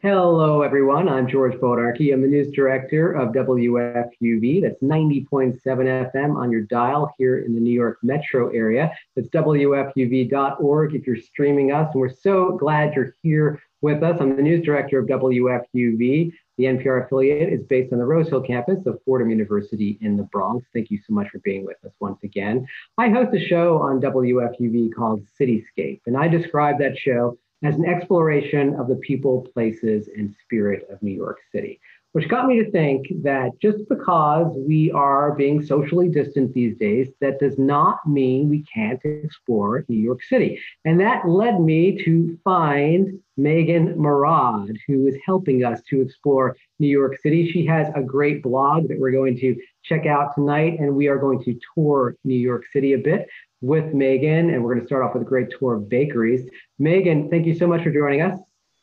Hello, everyone. I'm George Bodarky. I'm the news director of WFUV. That's 90.7 FM on your dial here in the New York metro area. That's WFUV.org if you're streaming us. And we're so glad you're here with us. I'm the news director of WFUV. The NPR affiliate is based on the Rose Hill campus of Fordham University in the Bronx. Thank you so much for being with us once again. I host a show on WFUV called Cityscape, and I describe that show as an exploration of the people, places, and spirit of New York City, which got me to think that just because we are being socially distant these days, that does not mean we can't explore New York City. And that led me to find Megan Marod, who is helping us to explore New York City. She has a great blog that we're going to check out tonight, and we are going to tour New York City a bit with Megan, and we're going to start off with a great tour of bakeries. Megan, thank you so much for joining us.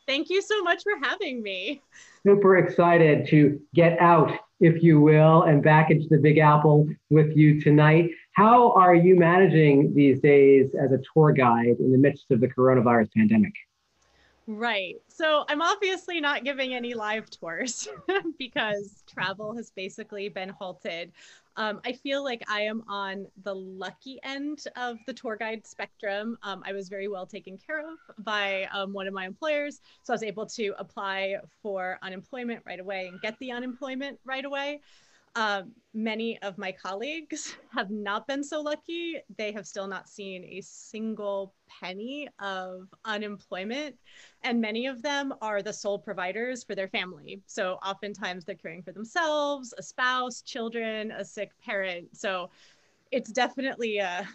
Thank you so much for having me. Super excited to get out, if you will, and back into the Big Apple with you tonight. How are you managing these days as a tour guide in the midst of the coronavirus pandemic? Right. So I'm obviously not giving any live tours because travel has basically been halted. I feel like I am on the lucky end of the tour guide spectrum. I was very well taken care of by one of my employers. So I was able to apply for unemployment right away and get the unemployment right away. Many of my colleagues have not been so lucky. They have still not seen a single penny of unemployment. And many of them are the sole providers for their family. So oftentimes they're caring for themselves, a spouse, children, a sick parent. So it's definitely a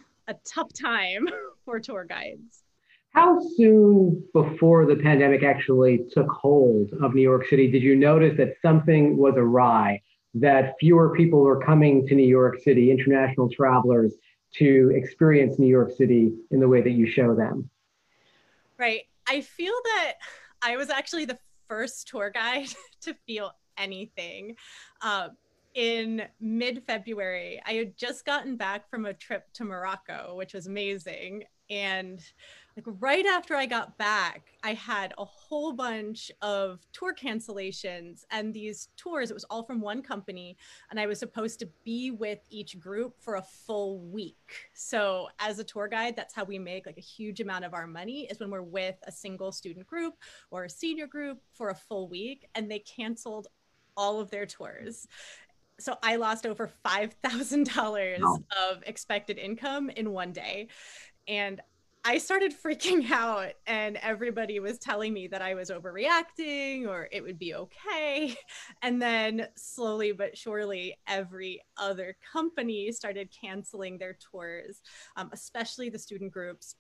tough time for tour guides. How soon before the pandemic actually took hold of New York City did you notice that something was awry, that fewer people were coming to New York City, international travelers, to experience New York City in the way that you show them? Right. I feel that I was actually the first tour guide to feel anything. Uh, in mid-February, I had just gotten back from a trip to Morocco, which was amazing. And like right after I got back, I had a whole bunch of tour cancellations, and these tours, it was all from one company, and I was supposed to be with each group for a full week. So as a tour guide, that's how we make like a huge amount of our money, is when we're with a single student group or a senior group for a full week, and they canceled all of their tours. So I lost over $5,000 No. of expected income in one day. And I started freaking out, and everybody was telling me that I was overreacting or it would be okay. And then slowly but surely, every other company started canceling their tours, especially the student groups.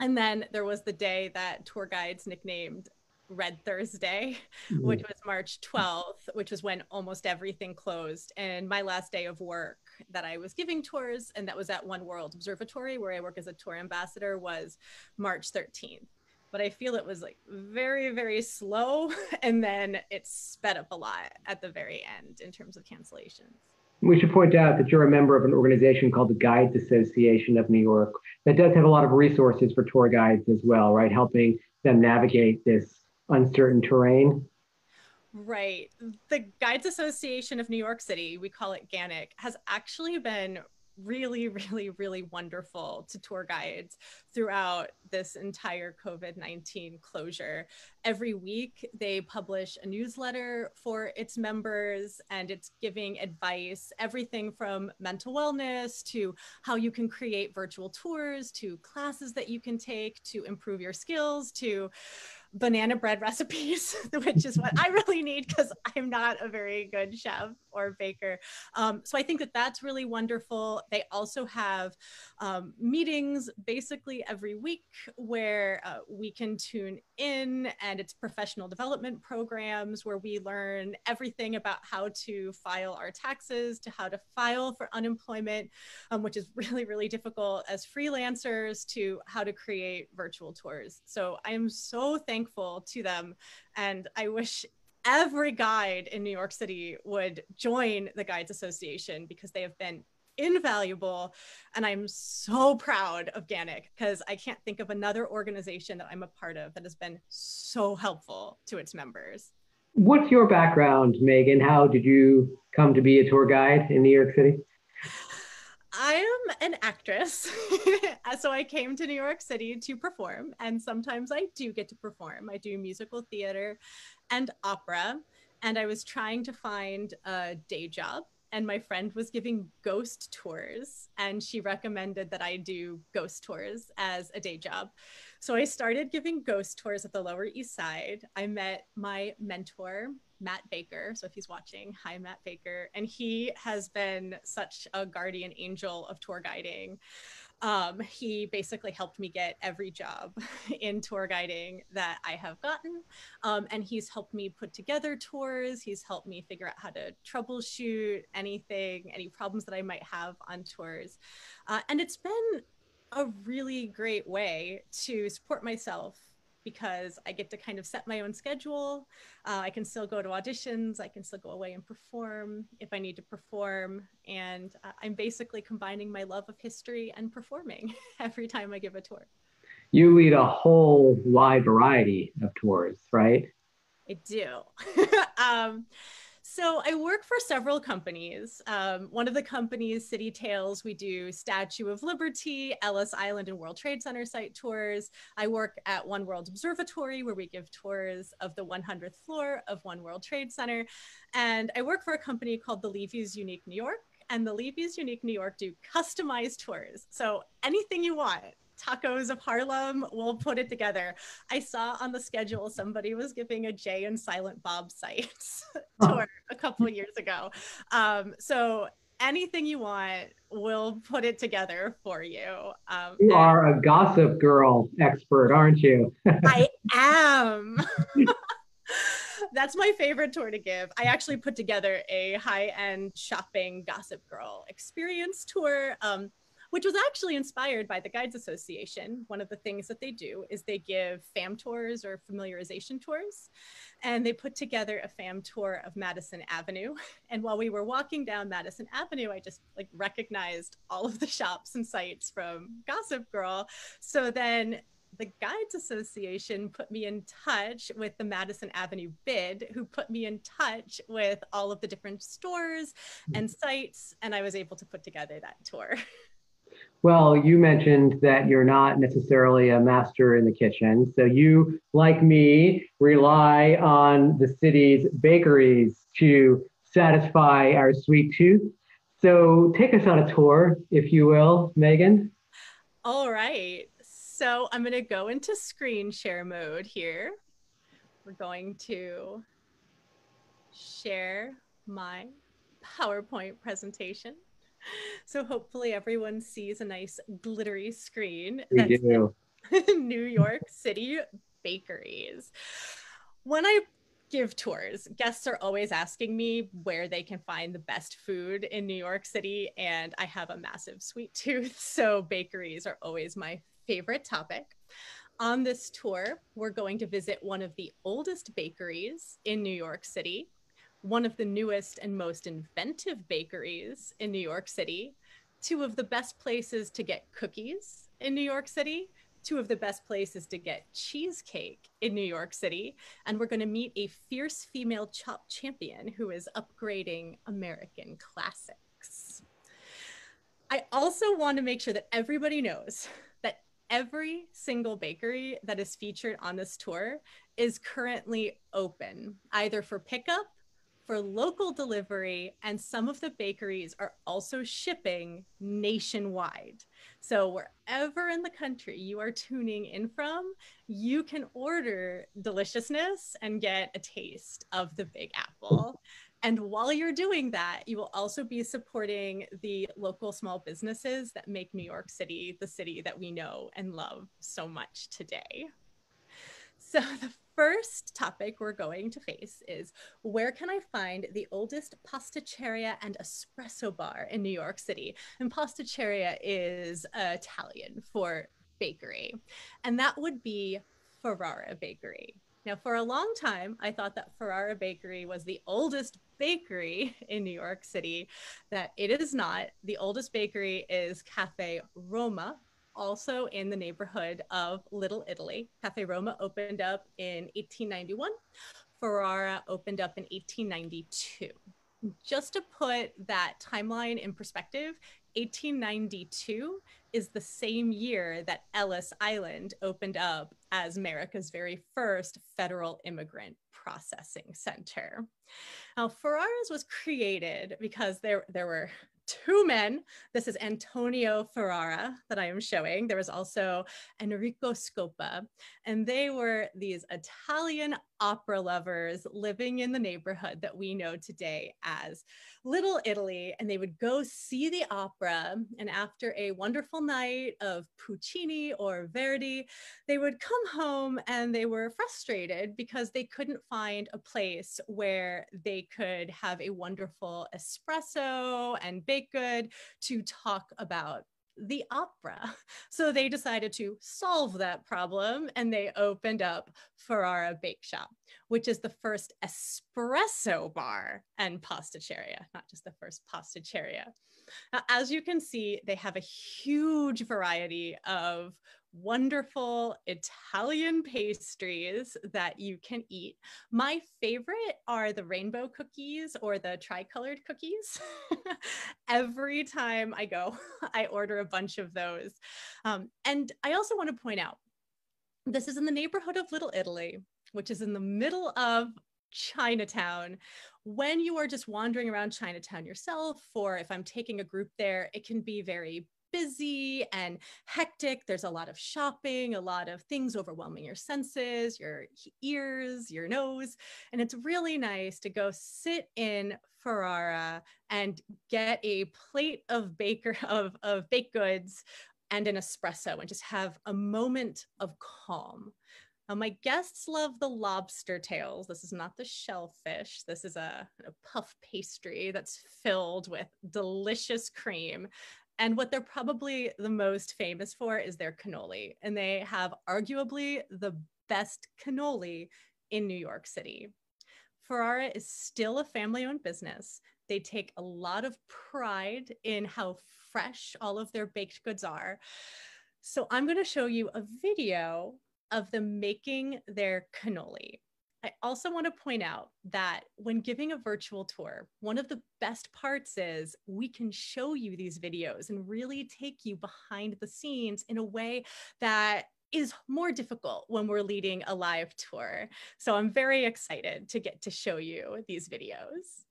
And then there was the day that tour guides nicknamed Red Thursday, which was March 12th, which was when almost everything closed. And my last day of work that I was giving tours, and that was at One World Observatory, where I work as a tour ambassador, was March 13th. But I feel it was like very, very slow. And then it sped up a lot at the very end in terms of cancellations. We should point out that you're a member of an organization called the Guides Association of New York that does have a lot of resources for tour guides as well, right? Helping them navigate this uncertain terrain. Right. The Guides Association of New York City, we call it GANIC, has actually been really, really, really wonderful to tour guides throughout this entire COVID-19 closure. Every week, they publish a newsletter for its members, and it's giving advice, everything from mental wellness to how you can create virtual tours, to classes that you can take to improve your skills, to banana bread recipes, which is what I really need because I'm not a very good chef or baker. So I think that that's really wonderful. They also have meetings basically every week where we can tune in, and it's professional development programs where we learn everything about how to file our taxes, to how to file for unemployment, which is really, really difficult as freelancers, to how to create virtual tours. So I am so thankful to them. And I wish every guide in New York City would join the Guides Association because they have been invaluable. And I'm so proud of GANIC because I can't think of another organization that I'm a part of that has been so helpful to its members. What's your background, Megan? How did you come to be a tour guide in New York City? I am an actress. So I came to New York City to perform, and sometimes I do get to perform. I do musical theater and opera, and I was trying to find a day job. And my friend was giving ghost tours, and she recommended that I do ghost tours as a day job. So I started giving ghost tours at the Lower East Side. I met my mentor, Matt Baker. So if he's watching, hi, Matt Baker. And he has been such a guardian angel of tour guiding. He basically helped me get every job in tour guiding that I have gotten. And he's helped me put together tours. He's helped me figure out how to troubleshoot anything, any problems that I might have on tours. And it's been a really great way to support myself because I get to kind of set my own schedule. I can still go to auditions. I can still go away and perform if I need to perform. And I'm basically combining my love of history and performing every time I give a tour. You lead a whole wide variety of tours, right? I do. So I work for several companies. One of the companies, City Tales, we do Statue of Liberty, Ellis Island, and World Trade Center site tours. I work at One World Observatory, where we give tours of the 100th floor of One World Trade Center. And I work for a company called the Levy's Unique New York. And the Levy's Unique New York do customized tours. So anything you want. Tacos of Harlem, we'll put it together. I saw on the schedule somebody was giving a Jay and Silent Bob sites tour a couple of years ago. So anything you want, we'll put it together for you. You are a Gossip Girl expert, aren't you? I am. That's my favorite tour to give. I actually put together a high-end shopping Gossip Girl experience tour, which was actually inspired by the Guides Association. One of the things that they do is they give fam tours or familiarization tours. And they put together a fam tour of Madison Avenue. And while we were walking down Madison Avenue, I just like recognized all of the shops and sites from Gossip Girl. So then the Guides Association put me in touch with the Madison Avenue bid, who put me in touch with all of the different stores and sites. And I was able to put together that tour. Well, you mentioned that you're not necessarily a master in the kitchen. So you, like me, rely on the city's bakeries to satisfy our sweet tooth. So take us on a tour, if you will, Megan. All right. So I'm going to go into screen share mode here. We're going to share my PowerPoint presentation. So hopefully everyone sees a nice glittery screen. We do. New York City bakeries. When I give tours, guests are always asking me where they can find the best food in New York City, and I have a massive sweet tooth, so bakeries are always my favorite topic. On this tour, we're going to visit one of the oldest bakeries in New York City, one of the newest and most inventive bakeries in New York City, two of the best places to get cookies in New York City, two of the best places to get cheesecake in New York City, and we're going to meet a fierce female chop champion who is upgrading American classics. I also want to make sure that everybody knows that every single bakery that is featured on this tour is currently open, either for pickup, for local delivery, and some of the bakeries are also shipping nationwide. So wherever in the country you are tuning in from, you can order deliciousness and get a taste of the Big Apple. And while you're doing that, you will also be supporting the local small businesses that make New York City the city that we know and love so much today. So the first topic we're going to face is, where can I find the oldest pasticceria and espresso bar in New York City? And pasticceria is Italian for bakery. And that would be Ferrara Bakery. Now, for a long time, I thought that Ferrara Bakery was the oldest bakery in New York City. That it is not. The oldest bakery is Cafe Roma, also in the neighborhood of Little Italy. Cafe Roma opened up in 1891. Ferrara opened up in 1892. Just to put that timeline in perspective, 1892 is the same year that Ellis Island opened up as America's very first federal immigrant processing center. Now, Ferrara's was created because there were two men. This is Antonio Ferrara that I am showing. There was also Enrico Scopa, and they were these Italian opera lovers living in the neighborhood that we know today as Little Italy. And they would go see the opera, and after a wonderful night of Puccini or Verdi, they would come home and they were frustrated because they couldn't find a place where they could have a wonderful espresso and baked good to talk about the opera. So they decided to solve that problem, and they opened up Ferrara Bake Shop, which is the first espresso bar and pasticceria, not just the first pasticceria. Now, as you can see, they have a huge variety of wonderful Italian pastries that you can eat. My favorite are the rainbow cookies or the tri-colored cookies. Every time I go, I order a bunch of those. And I also want to point out, this is in the neighborhood of Little Italy, which is in the middle of Chinatown. When you are just wandering around Chinatown yourself, or if I'm taking a group there, it can be very busy and hectic. There's a lot of shopping, a lot of things overwhelming your senses, your ears, your nose. And it's really nice to go sit in Ferrara and get a plate of baked goods and an espresso and just have a moment of calm. My guests love the lobster tails. This is not the shellfish. This is a puff pastry that's filled with delicious cream. And what they're probably the most famous for is their cannoli. And they have arguably the best cannoli in New York City. Ferrara is still a family-owned business. They take a lot of pride in how fresh all of their baked goods are. So I'm going to show you a video of them making their cannoli. I also want to point out that when giving a virtual tour, one of the best parts is we can show you these videos and really take you behind the scenes in a way that is more difficult when we're leading a live tour. So I'm very excited to get to show you these videos.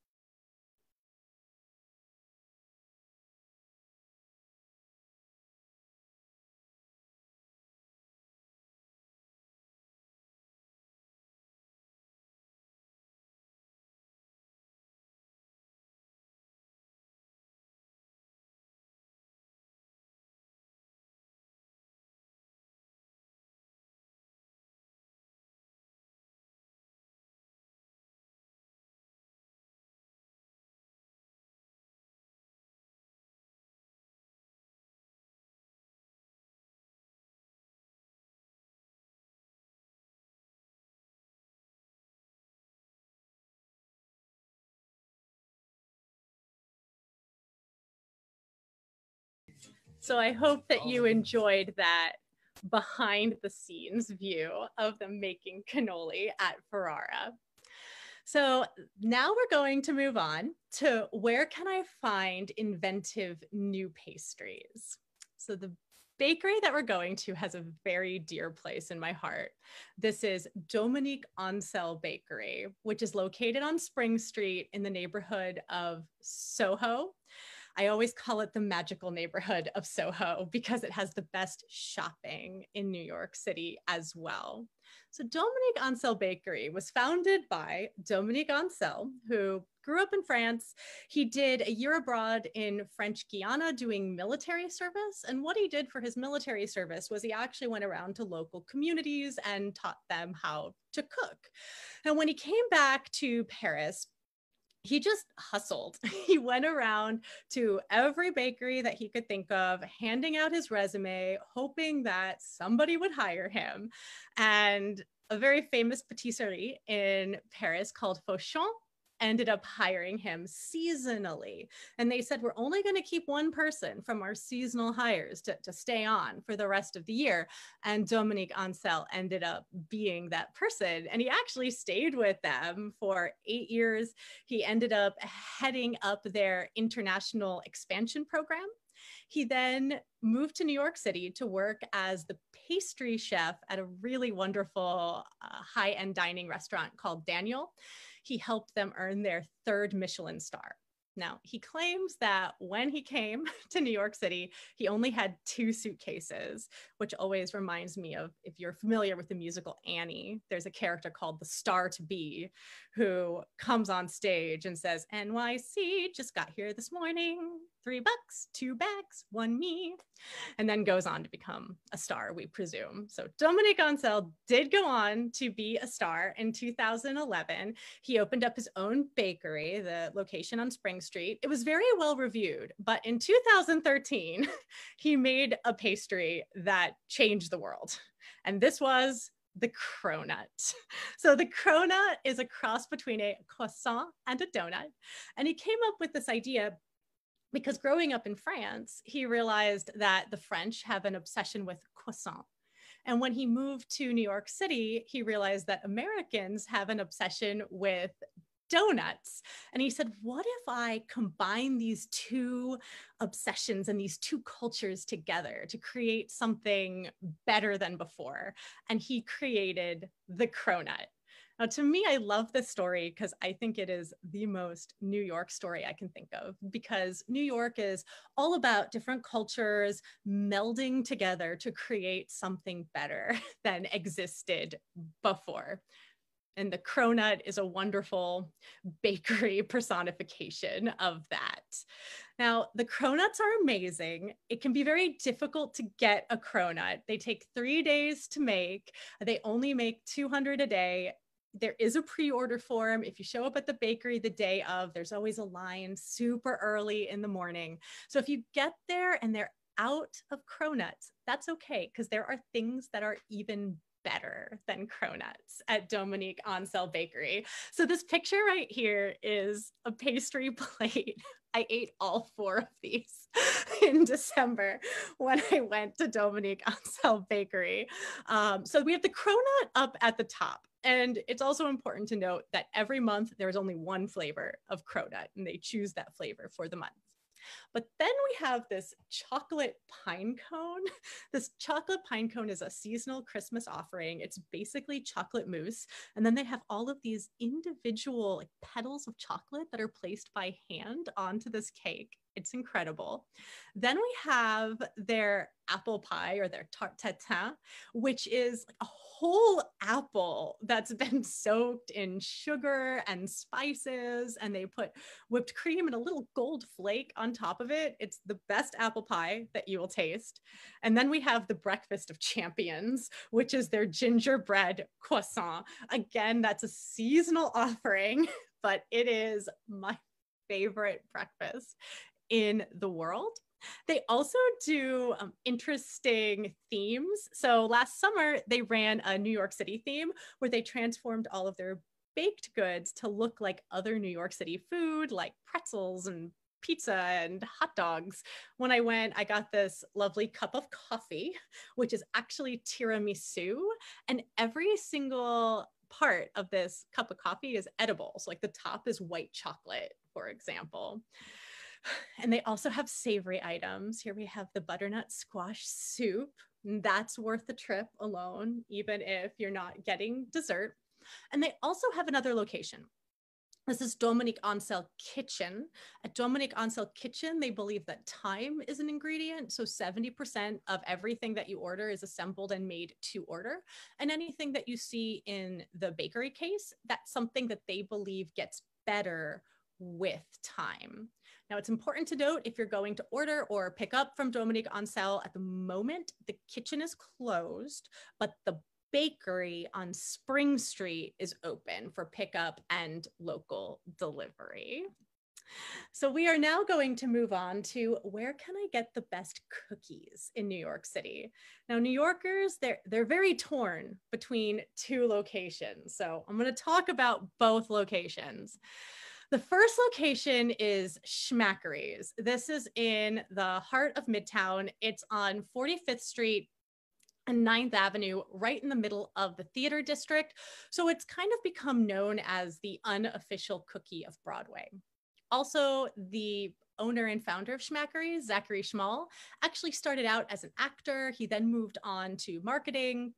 So I hope that you enjoyed that behind the scenes view of them making cannoli at Ferrara. So now we're going to move on to where can I find inventive new pastries? So the bakery that we're going to has a very dear place in my heart. This is Dominique Ansel Bakery, which is located on Spring Street in the neighborhood of Soho. I always call it the magical neighborhood of Soho because it has the best shopping in New York City as well. So Dominique Ansel Bakery was founded by Dominique Ansel, who grew up in France. He did a year abroad in French Guiana doing military service. And what he did for his military service was he actually went around to local communities and taught them how to cook. And when he came back to Paris, he just hustled. He went around to every bakery that he could think of, handing out his resume, hoping that somebody would hire him. And a very famous patisserie in Paris called Fauchon ended up hiring him seasonally. And they said, we're only going to keep one person from our seasonal hires to stay on for the rest of the year. And Dominique Ansel ended up being that person. And he actually stayed with them for 8 years. He ended up heading up their international expansion program. He then moved to New York City to work as the pastry chef at a really wonderful high-end dining restaurant called Daniel. He helped them earn their 3rd Michelin star. Now, he claims that when he came to New York City, he only had 2 suitcases, which always reminds me of, if you're familiar with the musical Annie, there's a character called the Star-to-Be who comes on stage and says, NYC, just got here this morning, $3, 2 bags, 1 me, and then goes on to become a star, we presume. So Dominique Ansel did go on to be a star in 2011. He opened up his own bakery, the location on Spring Street. It was very well reviewed, but in 2013, he made a pastry that changed the world. And this was the Cronut. So the Cronut is a cross between a croissant and a donut. And he came up with this idea because growing up in France, he realized that the French have an obsession with croissant. And when he moved to New York City, he realized that Americans have an obsession with donuts. And he said, what if I combine these 2 obsessions and these 2 cultures together to create something better than before? And he created the Cronut. Now, to me, I love this story because I think it is the most New York story I can think of, because New York is all about different cultures melding together to create something better than existed before. And the Cronut is a wonderful bakery personification of that. Now, the Cronuts are amazing. It can be very difficult to get a Cronut. They take 3 days to make. They only make 200 a day. There is a pre-order form. If you show up at the bakery the day of, there's always a line super early in the morning. So if you get there and they're out of Cronuts, that's okay, because there are things that are even better than Cronuts at Dominique Ansel Bakery. So this picture right here is a pastry plate. I ate all 4 of these in December when I went to Dominique Ansel Bakery. So we have the Cronut up at the top. And it's also important to note that every month there is only 1 flavor of Cronut, and they choose that flavor for the month. But then we have this chocolate pine cone. This chocolate pine cone is a seasonal Christmas offering. It's basically chocolate mousse. And then they have all of these individual petals of chocolate that are placed by hand onto this cake. It's incredible. Then we have their apple pie, or their tarte tatin, which is a whole apple that's been soaked in sugar and spices, and they put whipped cream and a little gold flake on top of it. It's the best apple pie that you will taste. And then we have the breakfast of champions, which is their gingerbread croissant. Again, that's a seasonal offering, but it is my favorite breakfast in the world. They also do interesting themes. So last summer, they ran a New York City theme where they transformed all of their baked goods to look like other New York City food, like pretzels and pizza and hot dogs. When I went, I got this lovely cup of coffee, which is actually tiramisu. And every single part of this cup of coffee is edible. So like the top is white chocolate, for example. And they also have savory items. Here we have the butternut squash soup. That's worth the trip alone, even if you're not getting dessert. And they also have another location. This is Dominique Ansel Kitchen. At Dominique Ansel Kitchen, they believe that time is an ingredient. So 70% of everything that you order is assembled and made to order. And anything that you see in the bakery case, that's something that they believe gets better with time. Now, it's important to note, if you're going to order or pick up from Dominique Ansel at the moment, the kitchen is closed, but the bakery on Spring Street is open for pickup and local delivery. So we are now going to move on to where can I get the best cookies in New York City? Now, New Yorkers, they're very torn between two locations. So I'm going to talk about both locations. The first location is Schmackery's. This is in the heart of Midtown. It's on 45th Street and 9th Avenue, right in the middle of the theater district. So it's kind of become known as the unofficial cookie of Broadway. Also, the owner and founder of Schmackery's, Zachary Schmal, actually started out as an actor. He then moved on to marketing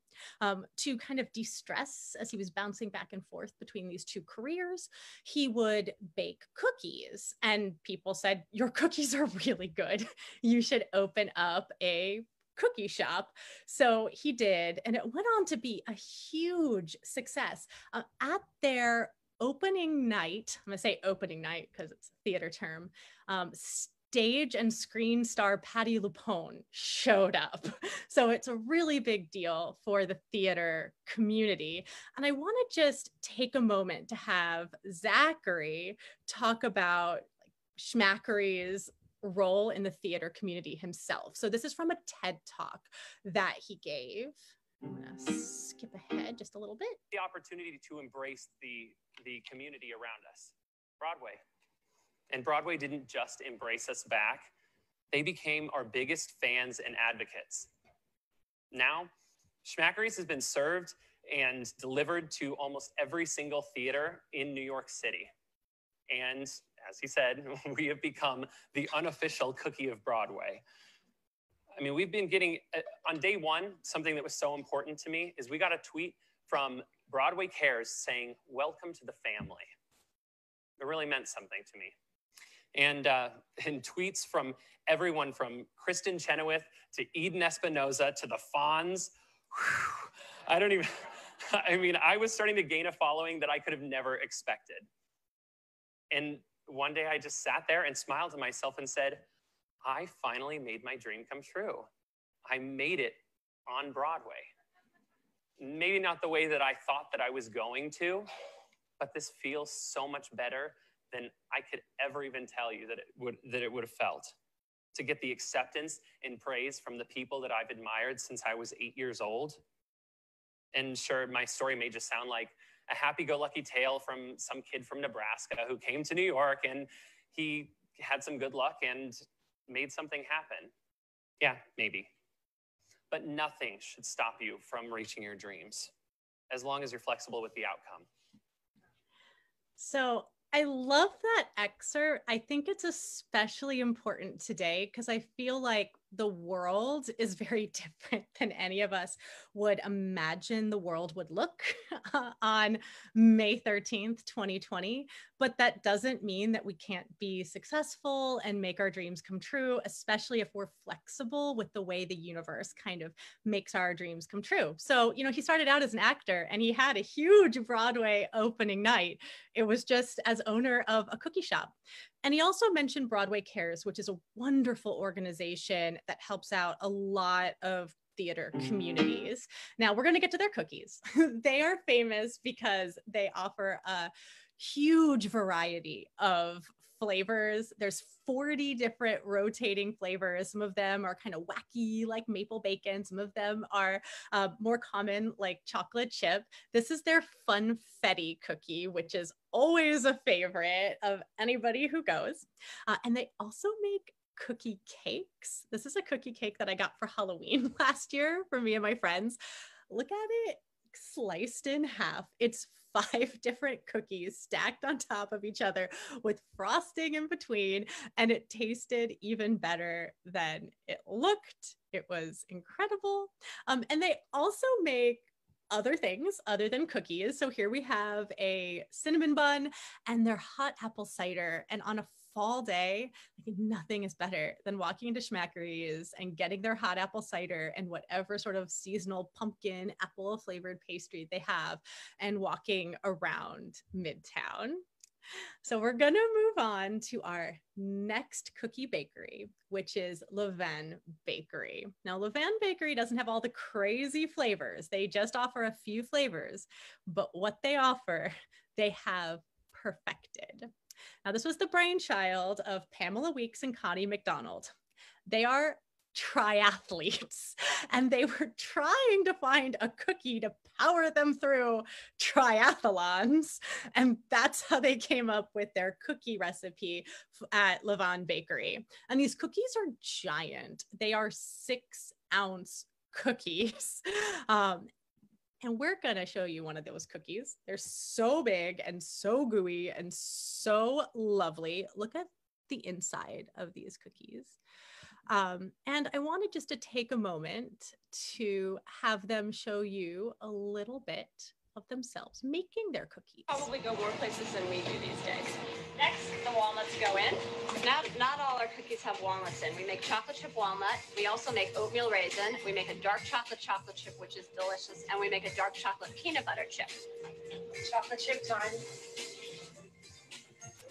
to kind of de-stress as he was bouncing back and forth between these two careers. He would bake cookies, and people said, "Your cookies are really good. You should open up a cookie shop." So he did, and it went on to be a huge success. At their opening night, I'm gonna say opening night because it's a theater term, stage and screen star Patti LuPone showed up. So it's a really big deal for the theater community. And I want to just take a moment to have Zachary talk about Schmackery's role in the theater community himself. So this is from a TED Talk that he gave. I'm gonna skip ahead just a little bit. The opportunity to embrace the community around us, Broadway. And Broadway didn't just embrace us back. They became our biggest fans and advocates. Now, Schmackery's has been served and delivered to almost every single theater in New York City. And as he said, we have become the unofficial cookie of Broadway. I mean, we've been getting, on day one, something that was so important to me is we got a tweet from Broadway Cares saying, "Welcome to the family." It really meant something to me. And tweets from everyone from Kristen Chenoweth to Eden Espinosa to the Fonz. I was starting to gain a following that I could have never expected. And one day I just sat there and smiled to myself and said, I finally made my dream come true. I made it on Broadway. Maybe not the way that I thought that I was going to, but this feels so much better than I could ever even tell you that it would have felt. To get the acceptance and praise from the people that I've admired since I was 8 years old. And sure, my story may just sound like a happy-go-lucky tale from some kid from Nebraska who came to New York and he had some good luck and made something happen. Yeah, maybe. But nothing should stop you from reaching your dreams, as long as you're flexible with the outcome. So I love that excerpt. I think it's especially important today because I feel like the world is very different than any of us would imagine the world would look on May 13th, 2020. But that doesn't mean that we can't be successful and make our dreams come true, especially if we're flexible with the way the universe kind of makes our dreams come true. So, he started out as an actor and he had a huge Broadway opening night. It was just as owner of a cookie shop. And he also mentioned Broadway Cares, which is a wonderful organization that helps out a lot of theater communities. Now we're going to get to their cookies. They are famous because they offer a huge variety of flavors. There's 40 different rotating flavors. Some of them are kind of wacky, like maple bacon. Some of them are more common, like chocolate chip. This is their funfetti cookie, which is always a favorite of anybody who goes. And they also make cookie cakes. This is a cookie cake that I got for Halloween last year for me and my friends. Look at it sliced in half. It's 5 different cookies stacked on top of each other with frosting in between, and it tasted even better than it looked. It was incredible. And they also make other things other than cookies. So here we have a cinnamon bun and their hot apple cider. And on a fall day, like nothing is better than walking into Schmackery's and getting their hot apple cider and whatever sort of seasonal pumpkin apple flavored pastry they have and walking around Midtown. So we're going to move on to our next cookie bakery, which is Ven Bakery. Now, Ven Bakery doesn't have all the crazy flavors. They just offer a few flavors, but what they offer, they have perfected. Now, this was the brainchild of Pamela Weeks and Connie McDonald. They are triathletes, and they were trying to find a cookie to power them through triathlons. And that's how they came up with their cookie recipe at Ven Bakery. And these cookies are giant. They are 6-ounce cookies. And we're going to show you one of those cookies. They're so big and so gooey and so lovely. Look at the inside of these cookies. And I wanted just to take a moment to have them show you a little bit of themselves making their cookies. Probably go more places than we do these days. Next, the walnuts go in. Not all our cookies have walnuts in. We make chocolate chip walnut. We also make oatmeal raisin. We make a dark chocolate chip, which is delicious. And we make a dark chocolate peanut butter chip. Chocolate chip time.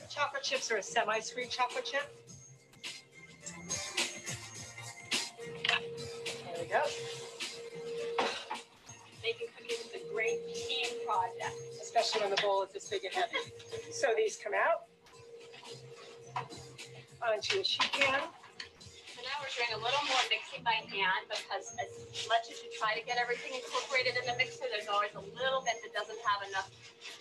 Chocolate chips are a semi-sweet chocolate chip. There we go. Making cookies is a great team project. Especially when the bowl is this big and heavy. So these come out onto a sheet pan. So now we're doing a little more mixing by hand because as much as you try to get everything incorporated in the mixer, there's always a little bit that doesn't have enough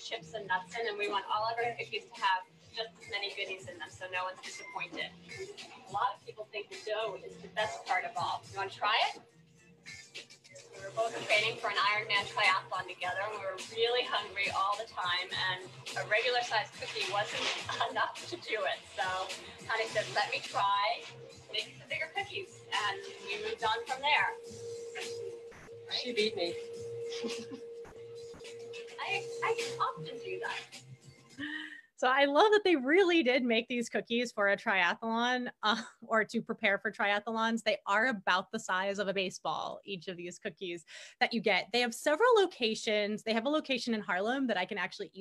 chips and nuts in, and we want all of our cookies to have just as many goodies in them so no one's disappointed. A lot of people think the dough is the best part of all. You want to try it? We were both training for an Ironman triathlon together, and we were really hungry all the time, and a regular sized cookie wasn't enough to do it. So Connie said, let me try making some bigger cookies, and we moved on from there. Right? She beat me. I often do that. So I love that they really did make these cookies for a triathlon or to prepare for triathlons. They are about the size of a baseball, each of these cookies that you get. They have several locations. They have a location in Harlem that I can actually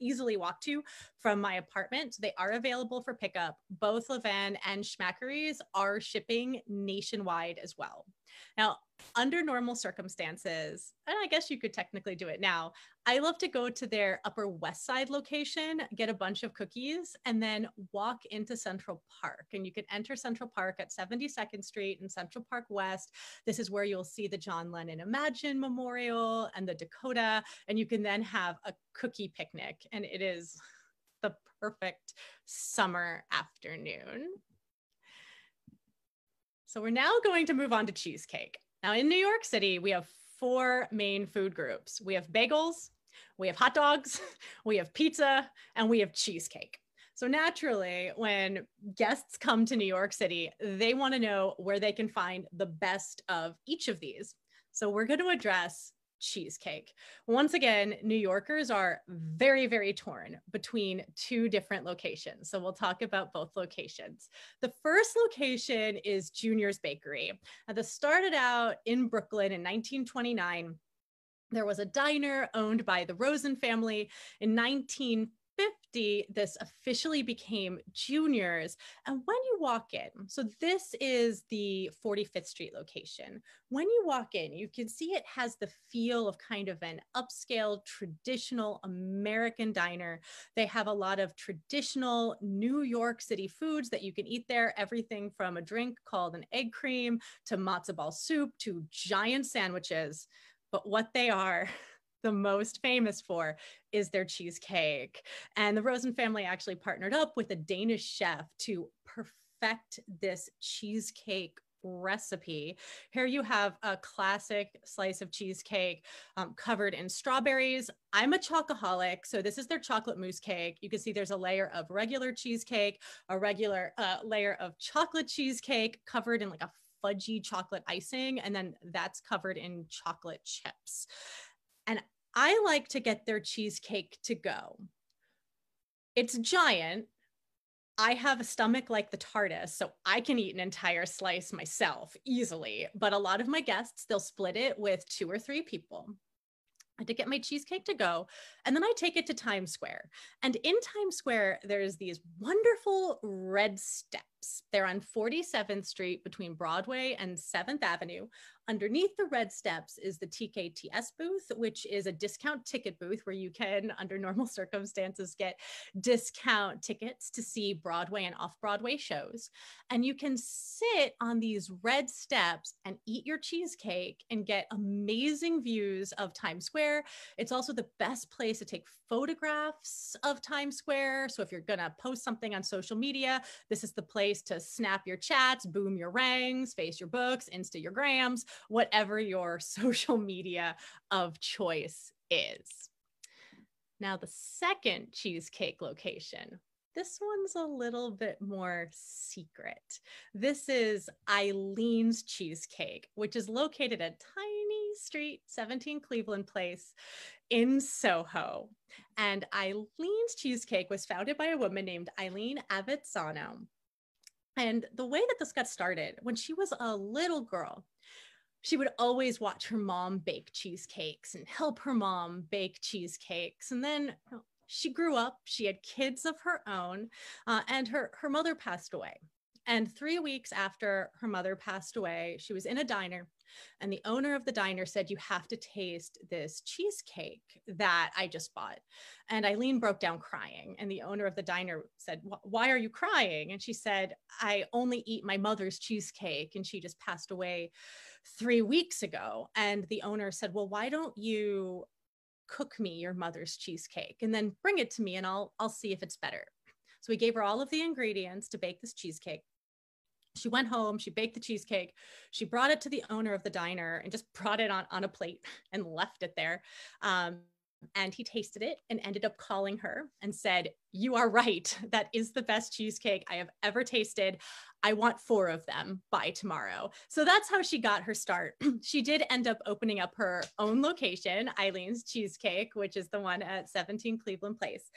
easily walk to from my apartment. They are available for pickup. Both Ven and Schmackeries are shipping nationwide as well. Now, under normal circumstances, and I guess you could technically do it now, I love to go to their Upper West Side location, get a bunch of cookies, and then walk into Central Park. And you can enter Central Park at 72nd Street and Central Park West. This is where you'll see the John Lennon Imagine Memorial and the Dakota, and you can then have a cookie picnic. And it is the perfect summer afternoon. So we're now going to move on to cheesecake. Now in New York City, we have 4 main food groups. We have bagels, we have hot dogs, we have pizza, and we have cheesecake. So naturally, when guests come to New York City, they want to know where they can find the best of each of these. So we're going to address cheesecake. Once again, New Yorkers are very, very torn between 2 different locations. So we'll talk about both locations. The first location is Junior's Bakery. Now, this started out in Brooklyn in 1929. There was a diner owned by the Rosen family. In 1950, this officially became Junior's. And when you walk in, so this is the 45th Street location. When you walk in, you can see it has the feel of kind of an upscale, traditional American diner. They have a lot of traditional New York City foods that you can eat there. Everything from a drink called an egg cream to matzo ball soup to giant sandwiches. But what they are the most famous for is their cheesecake. And the Rosen family actually partnered up with a Danish chef to perfect this cheesecake recipe. Here you have a classic slice of cheesecake covered in strawberries. I'm a chocoholic, so this is their chocolate mousse cake. You can see there's a layer of regular cheesecake, a regular layer of chocolate cheesecake covered in like a fudgy chocolate icing, and then that's covered in chocolate chips. And I like to get their cheesecake to go. It's giant. I have a stomach like the TARDIS, so I can eat an entire slice myself easily. But a lot of my guests, they'll split it with 2 or 3 people. I to get my cheesecake to go, and then I take it to Times Square. And in Times Square, there's these wonderful red steps. Steps. They're on 47th Street between Broadway and 7th Avenue. Underneath the red steps is the TKTS booth, which is a discount ticket booth where you can, under normal circumstances, get discount tickets to see Broadway and off-Broadway shows. And you can sit on these red steps and eat your cheesecake and get amazing views of Times Square. It's also the best place to take photographs of Times Square. So if you're gonna post something on social media, this is the place to snap your chats, boom your rangs, face your books, Insta your grams, whatever your social media of choice is. Now, the second cheesecake location, this one's a little bit more secret. This is Ileane's Cheesecake, which is located at Tiny Street, 17 Cleveland Place in Soho. And Ileane's Cheesecake was founded by a woman named Ileane Avezzano. And the way that this got started, when she was a little girl, she would always watch her mom bake cheesecakes and help her mom bake cheesecakes. And then she grew up, she had kids of her own, and her mother passed away. And 3 weeks after her mother passed away, she was in a diner, and the owner of the diner said, "You have to taste this cheesecake that I just bought." And Ileane broke down crying, and the owner of the diner said, "Why are you crying?" And she said, "I only eat my mother's cheesecake, and she just passed away 3 weeks ago." And the owner said, "Well, why don't you cook me your mother's cheesecake and then bring it to me, and I'll see if it's better." So we gave her all of the ingredients to bake this cheesecake. She went home, she baked the cheesecake, she brought it to the owner of the diner and just brought it on a plate and left it there. And he tasted it and ended up calling her and said, "You are right. That is the best cheesecake I have ever tasted. I want 4 of them by tomorrow." So that's how she got her start. She did end up opening up her own location, Ileane's Cheesecake, which is the one at 17 Cleveland Place.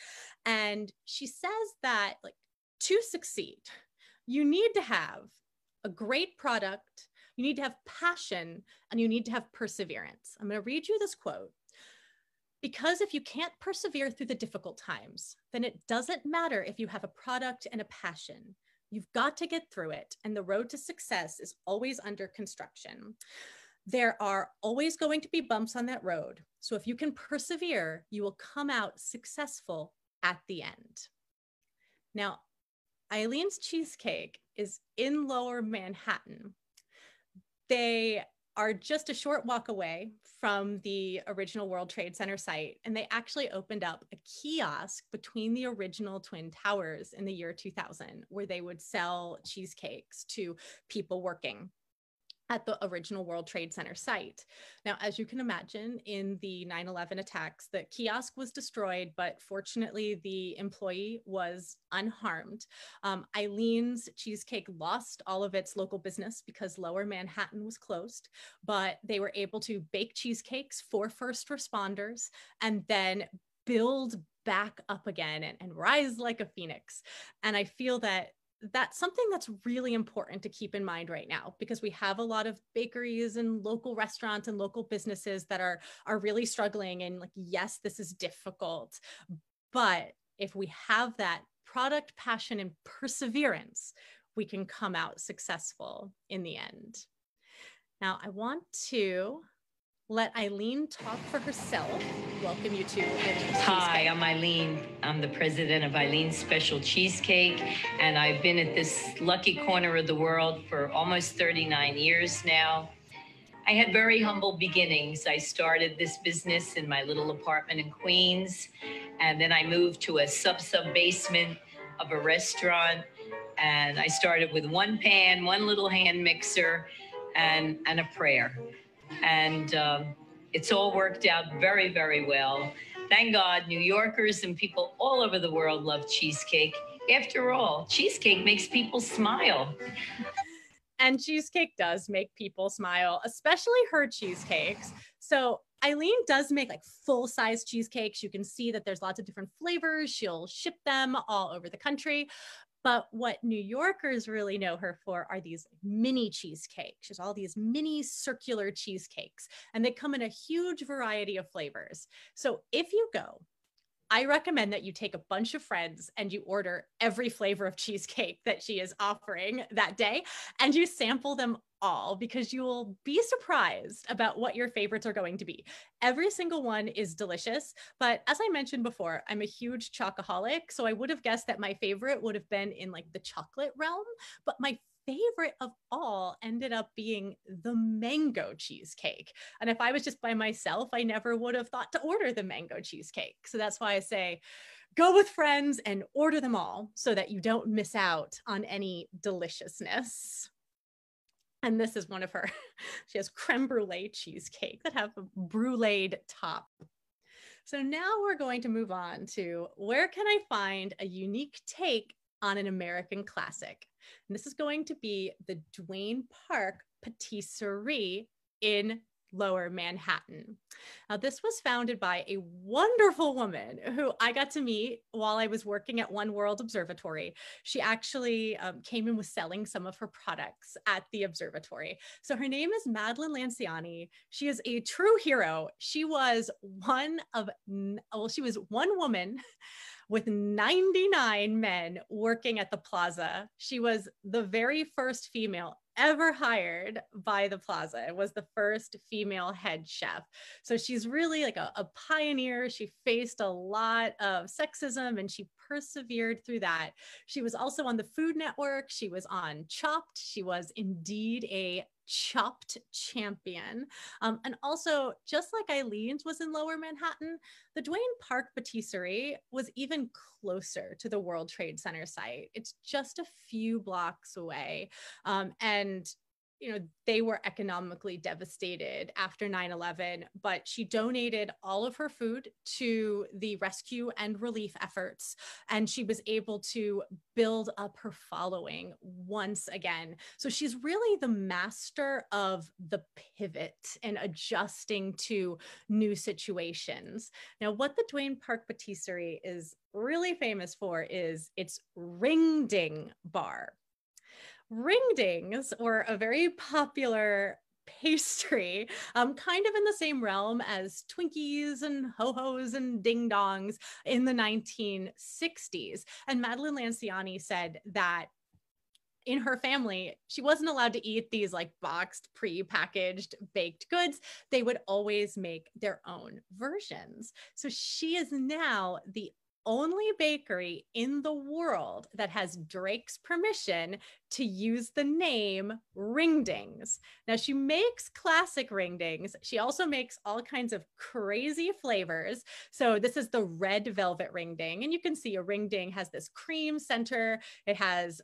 And she says that, like, to succeed, you need to have a great product, you need to have passion, and you need to have perseverance. I'm going to read you this quote. "Because if you can't persevere through the difficult times, then it doesn't matter if you have a product and a passion. You've got to get through it, and the road to success is always under construction. There are always going to be bumps on that road. So if you can persevere, you will come out successful at the end." Now, Ileane's Cheesecake is in Lower Manhattan. They are just a short walk away from the original World Trade Center site, and they actually opened up a kiosk between the original Twin Towers in the year 2000, where they would sell cheesecakes to people working at the original World Trade Center site. Now, as you can imagine, in the 9/11 attacks, the kiosk was destroyed, but fortunately the employee was unharmed. Ileane's Cheesecake lost all of its local business because Lower Manhattan was closed, but they were able to bake cheesecakes for first responders and then build back up again and rise like a phoenix. And I feel that that's something that's really important to keep in mind right now, because we have a lot of bakeries and local restaurants and local businesses that are really struggling. And, like, yes, this is difficult, but if we have that product passion and perseverance, we can come out successful in the end. Now, I want to let Ileane talk for herself. Welcome you to Ileane's Hi, I'm Ileane. I'm the president of Ileane's Special Cheesecake, and I've been at this lucky corner of the world for almost 39 years now. I had very humble beginnings. I started this business in my little apartment in Queens, and then I moved to a sub-basement of a restaurant, and I started with one pan, one little hand mixer, and a prayer. And it's all worked out very, very well. Thank God, New Yorkers and people all over the world love cheesecake. After all, cheesecake makes people smile. And cheesecake does make people smile, especially her cheesecakes. So Ileane does make, like, full-size cheesecakes. You can see that there's lots of different flavors. She'll ship them all over the country. But what New Yorkers really know her for are these mini cheesecakes. She's all these mini circular cheesecakes, and they come in a huge variety of flavors. So if you go I recommend that you take a bunch of friends and you order every flavor of cheesecake that she is offering that day, and you sample them all, because you will be surprised about what your favorites are going to be. Every single one is delicious, but as I mentioned before, I'm a huge chocoholic, so I would have guessed that my favorite would have been in like the chocolate realm, but my favorite of all ended up being the mango cheesecake. And if I was just by myself, I never would have thought to order the mango cheesecake. So that's why I say, go with friends and order them all so that you don't miss out on any deliciousness. And this is one of her. She has creme brulee cheesecake that have a bruleed top. So now we're going to move on to, where can I find a unique take on an American classic? And this is going to be the Dwayne Park Patisserie in Lower Manhattan. Now, this was founded by a wonderful woman who I got to meet while I was working at One World Observatory. She actually came and was selling some of her products at the observatory. So her name is Madeline Lanciani. She is a true hero. She was one woman with 99 men working at the plaza. She was the very first female ever hired by the plaza. It was the first female head chef. So she's really like a pioneer. She faced a lot of sexism and she persevered through that. She was also on the Food Network. She was on Chopped. She was indeed a Chopped champion. And also, just like Ileane's was in Lower Manhattan, the Dwayne Park Patisserie was even closer to the World Trade Center site. It's just a few blocks away. And you know, they were economically devastated after 9/11, but she donated all of her food to the rescue and relief efforts. And she was able to build up her following once again. So she's really the master of the pivot and adjusting to new situations. Now, what the Dwayne Park Patisserie is really famous for is its ring ding bar. Ringdings were a very popular pastry, kind of in the same realm as Twinkies and Ho-Hos and Ding Dongs in the 1960s. And Madeline Lanciani said that in her family, she wasn't allowed to eat these like boxed, pre-packaged baked goods. They would always make their own versions. So she is now the only bakery in the world that has Drake's permission to use the name Ringdings. Now, she makes classic Ringdings. She also makes all kinds of crazy flavors. So this is the red velvet Ringding, and you can see a Ringding has this cream center. It has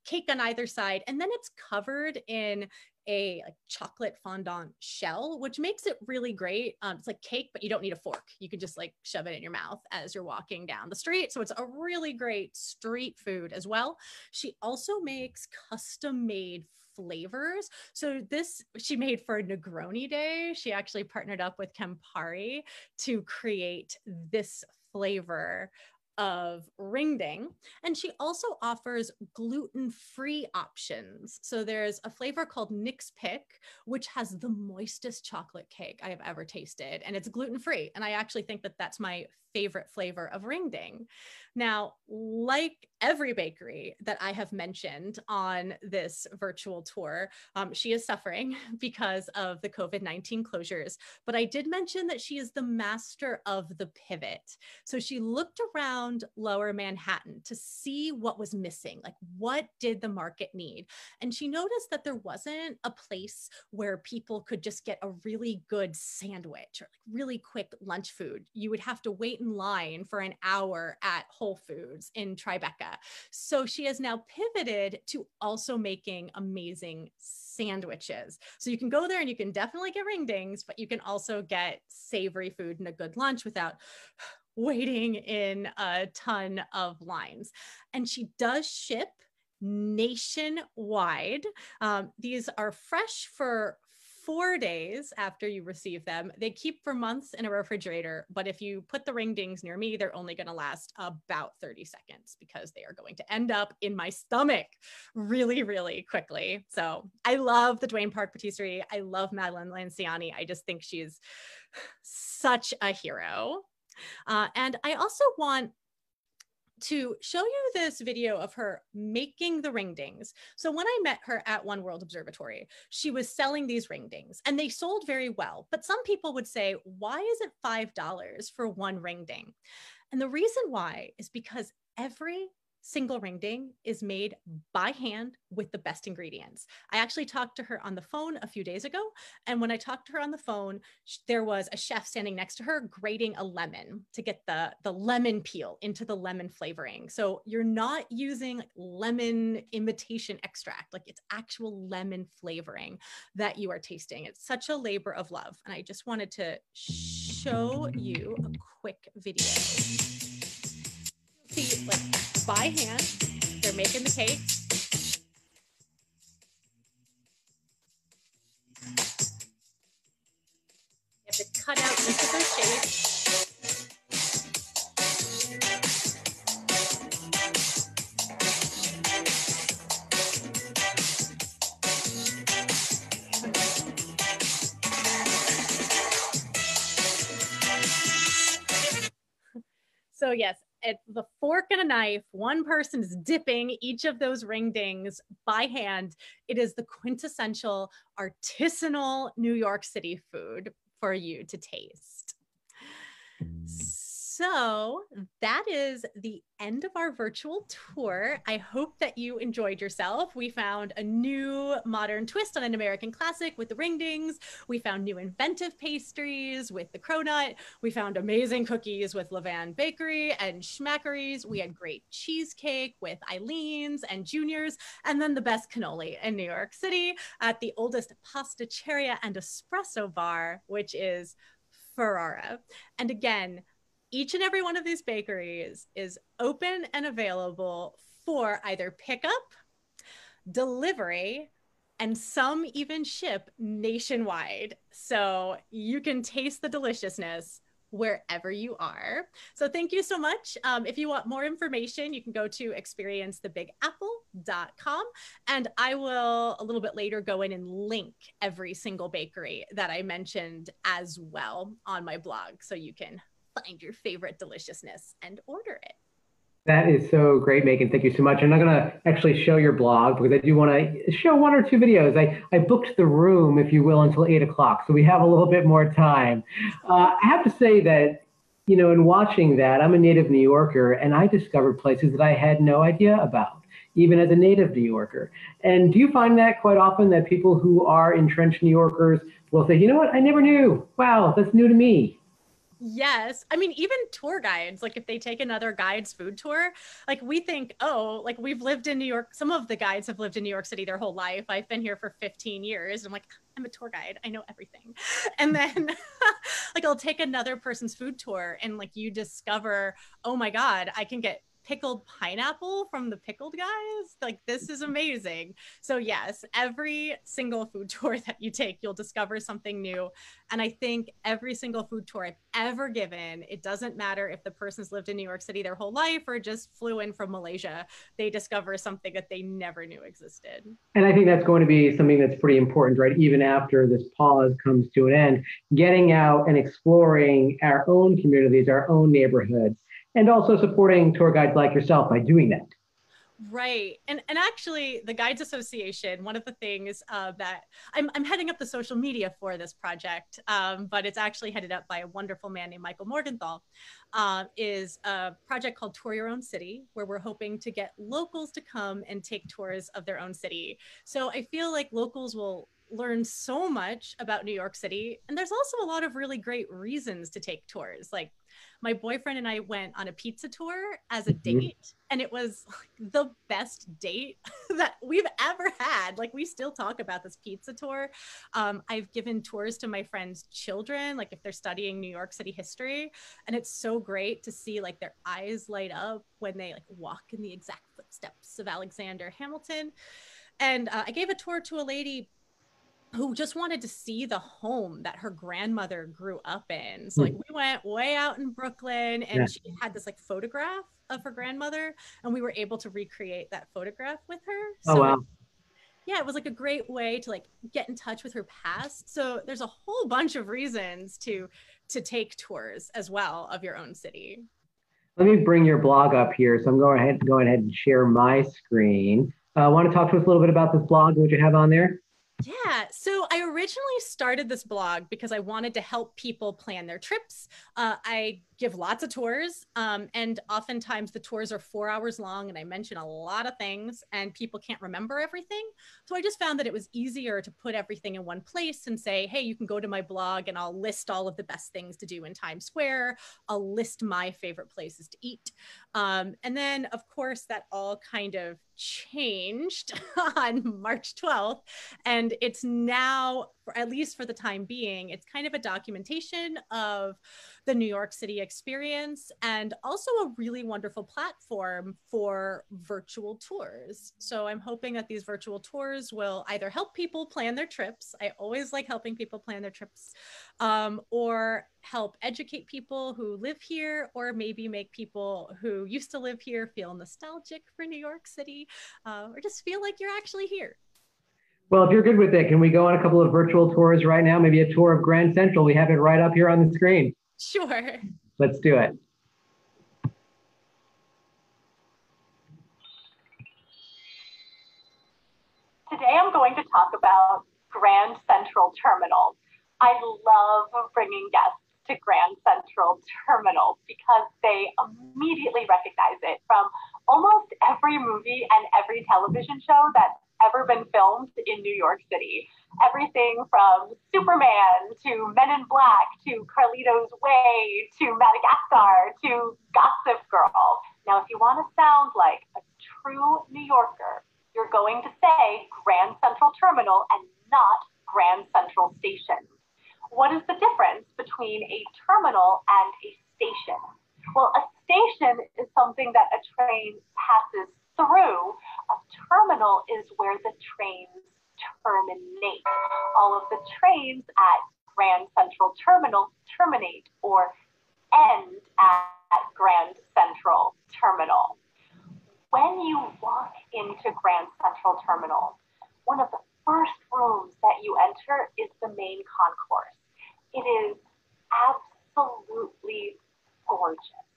cake on either side, and then it's covered in a chocolate fondant shell, which makes it really great. It's like cake, but you don't need a fork. You can just like shove it in your mouth as you're walking down the street. So it's a really great street food as well. She also makes custom made flavors. So this she made for Negroni Day. She actually partnered up with Campari to create this flavor of Ringding. And she also offers gluten-free options. So there's a flavor called Nick's Pick, which has the moistest chocolate cake I have ever tasted. And it's gluten-free. And I actually think that that's my favorite flavor of Ringding. Now, like every bakery that I have mentioned on this virtual tour, she is suffering because of the COVID-19 closures. But I did mention that she is the master of the pivot. So she looked around Lower Manhattan to see what was missing, like what did the market need? And she noticed that there wasn't a place where people could just get a really good sandwich or like really quick lunch food. You would have to wait in line for an hour at Whole Foods in Tribeca. So she has now pivoted to also making amazing sandwiches. So you can go there and you can definitely get Ringdings, but you can also get savory food and a good lunch without waiting in a ton of lines. And she does ship nationwide. These are fresh for 4 days after you receive them. They keep for months in a refrigerator, but if you put the Ringdings near me, they're only going to last about 30 seconds because they are going to end up in my stomach really, really quickly. So I love the Dwayne Park Patisserie. I love Madeline Lanciani. I just think she's such a hero. And I also want to show you this video of her making the ringdings. So when I met her at One World Observatory, she was selling these ringdings and they sold very well. But some people would say, why is it $5 for one ringding? And the reason why is because every single ringding is made by hand with the best ingredients. I actually talked to her on the phone a few days ago. And when I talked to her on the phone, there was a chef standing next to her grating a lemon to get the lemon peel into the lemon flavoring. So you're not using like lemon imitation extract, like it's actual lemon flavoring that you are tasting. It's such a labor of love. And I just wanted to show you a quick video. You'll see, like, by hand, they're making the cakes. You have to cut out each of those shapes. So yes, it's the fork and a knife. One person is dipping each of those ringdings by hand. It is the quintessential artisanal New York City food for you to taste. So that is the end of our virtual tour. I hope that you enjoyed yourself. We found a new modern twist on an American classic with the ringdings. We found new inventive pastries with the Cronut. We found amazing cookies with Ven Bakery and Schmackeries. We had great cheesecake with Ileane's and Junior's, and then the best cannoli in New York City at the oldest pasticeria and espresso bar, which is Ferrara. And again, each and every one of these bakeries is open and available for either pickup, delivery, and some even ship nationwide. So you can taste the deliciousness wherever you are. So thank you so much. If you want more information, you can go to experiencetheBigApple.com, and I will a little bit later go in and link every single bakery that I mentioned as well on my blog, so you can find your favorite deliciousness and order it. That is so great, Megan. Thank you so much. I'm not going to actually show your blog because I do want to show one or two videos. I booked the room, if you will, until 8 o'clock. So we have a little bit more time. I have to say that, you know, in watching that, I'm a native New Yorker, and I discovered places that I had no idea about, even as a native New Yorker. And do you find that quite often, that people who are entrenched New Yorkers will say, you know what, I never knew. Wow, that's new to me. Yes. I mean, even tour guides, like if they take another guide's food tour, like we think, oh, like we've lived in New York. Some of the guides have lived in New York City their whole life. I've been here for 15 years. I'm like, I'm a tour guide. I know everything. And then like I'll take another person's food tour and like you discover, oh my God, I can get pickled pineapple from the pickled guys. Like, this is amazing. So yes, every single food tour that you take, you'll discover something new. And I think every single food tour I've ever given, it doesn't matter if the person's lived in New York City their whole life or just flew in from Malaysia, they discover something that they never knew existed. And I think that's going to be something that's pretty important, right? Even after this pause comes to an end, getting out and exploring our own communities, our own neighborhoods, and also supporting tour guides like yourself by doing that. Right. And actually, the Guides Association, one of the things that I'm heading up the social media for this project, but it's actually headed up by a wonderful man named Michael Morgenthau, is a project called Tour Your Own City, where we're hoping to get locals to come and take tours of their own city. So I feel like locals will learn so much about New York City. And there's also a lot of really great reasons to take tours. Like, my boyfriend and I went on a pizza tour as a date, and it was like the best date that we've ever had. Like, we still talk about this pizza tour. I've given tours to my friends' children, like if they're studying New York City history, and it's so great to see like their eyes light up when they like walk in the exact footsteps of Alexander Hamilton. And I gave a tour to a lady who just wanted to see the home that her grandmother grew up in. So like we went way out in Brooklyn, and she had this like photograph of her grandmother, and we were able to recreate that photograph with her. So oh, wow. Yeah, it was like a great way to like get in touch with her past. So there's a whole bunch of reasons to to take tours as well of your own city. Let me bring your blog up here. So I'm going ahead and share my screen. Want to talk to us a little bit about this blog, what you have on there? Yeah, so I originally started this blog because I wanted to help people plan their trips. I give lots of tours, and oftentimes the tours are 4 hours long, and I mention a lot of things, and people can't remember everything. So I just found that it was easier to put everything in one place and say, hey, you can go to my blog and I'll list all of the best things to do in Times Square. I'll list my favorite places to eat. And then, of course, that all kind of changed on March 12th. And it's now, at least for the time being, it's kind of a documentation of the New York City experience and also a really wonderful platform for virtual tours. So I'm hoping that these virtual tours will either help people plan their trips. I always like helping people plan their trips, or help educate people who live here, or maybe make people who used to live here feel nostalgic for New York City, or just feel like you're actually here. Well, if you're good with it, can we go on a couple of virtual tours right now? Maybe a tour of Grand Central. We have it right up here on the screen. Sure. Let's do it. Today I'm going to talk about Grand Central Terminal. I love bringing guests to Grand Central Terminal because they immediately recognize it from almost every movie and every television show that's ever been filmed in New York City. Everything from Superman to Men in Black to Carlito's Way to Madagascar to Gossip Girl. Now, if you want to sound like a true New Yorker, you're going to say Grand Central Terminal and not Grand Central Station. What is the difference between a terminal and a station? Well, a station is something that a train passes through. A terminal is where the trains terminate. All of the trains at Grand Central Terminal terminate or end at Grand Central Terminal. When you walk into Grand Central Terminal, one of the first rooms that you enter is the main concourse. It is absolutely gorgeous.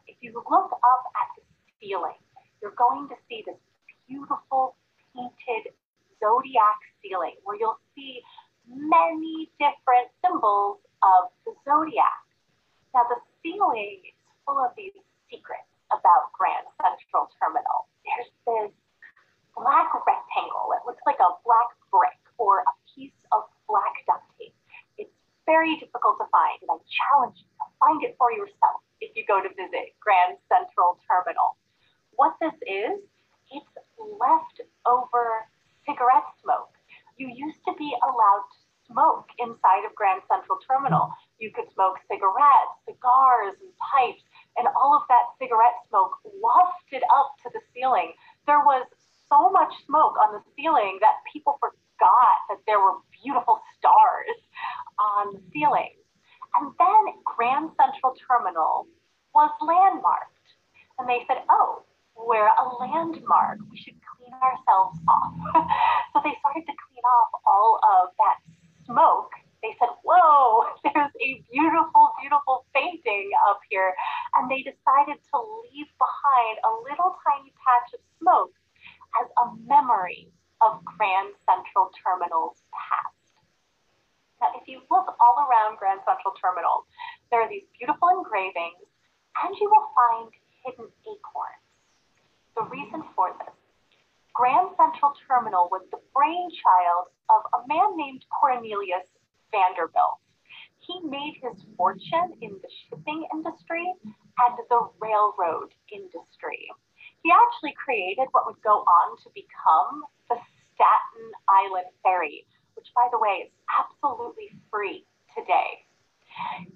If you look up at the ceiling, you're going to see this beautiful painted zodiac ceiling where you'll see many different symbols of the zodiac. Now, the ceiling is full of these secrets about Grand Central Terminal. There's this black rectangle. It looks like a black brick or a piece of black duct tape. It's very difficult to find, and I challenge you to find it for yourself if you go to visit Grand Central Terminal. What this is, it's leftover cigarette smoke. You used to be allowed to smoke inside of Grand Central Terminal. You could smoke cigarettes, cigars, and pipes, and all of that cigarette smoke wafted up to the ceiling. There was so much smoke on the ceiling that people forgot that there were beautiful stars on the ceiling. And then Grand Central Terminal was landmarked. And they said, oh, we're a landmark. We should clean ourselves off. So they started to clean off all of that smoke. They said, whoa, there's a beautiful, beautiful painting up here. And they decided to leave behind a little tiny patch of smoke as a memory of Grand Central Terminal's past. Now, if you look all around Grand Central Terminal, there are these beautiful engravings, and you will find hidden acorns. The reason for this, Grand Central Terminal was the brainchild of a man named Cornelius Vanderbilt. He made his fortune in the shipping industry and the railroad industry. He actually created what would go on to become the Staten Island Ferry, which, by the way, is absolutely free today.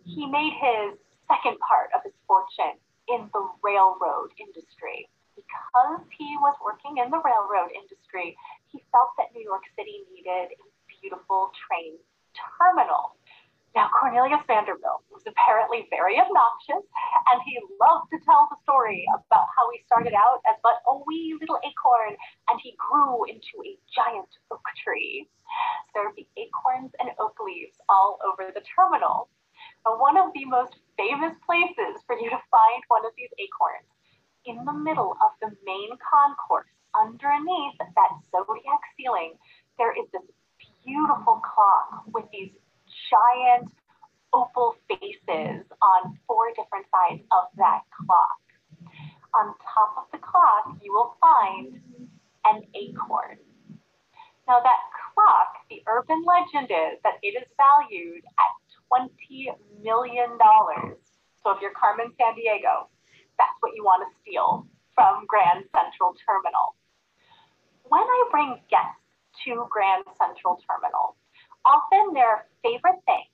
He made his second part of his fortune in the railroad industry. Because he was working in the railroad industry, he felt that New York City needed a beautiful train terminal. Now, Cornelius Vanderbilt was apparently very obnoxious, and he loved to tell the story about how he started out as but a wee little acorn, and he grew into a giant oak tree. So there would be acorns and oak leaves all over the terminal. Now, one of the most famous places for you to find one of these acorns, in the middle of the main concourse, underneath that zodiac ceiling, there is this beautiful clock with these giant opal faces on 4 different sides of that clock. On top of the clock, you will find an acorn. Now that clock, the urban legend is that it is valued at $20 million. So if you're Carmen Sandiego, that's what you want to steal from Grand Central Terminal. When I bring guests to Grand Central Terminal, often their favorite thing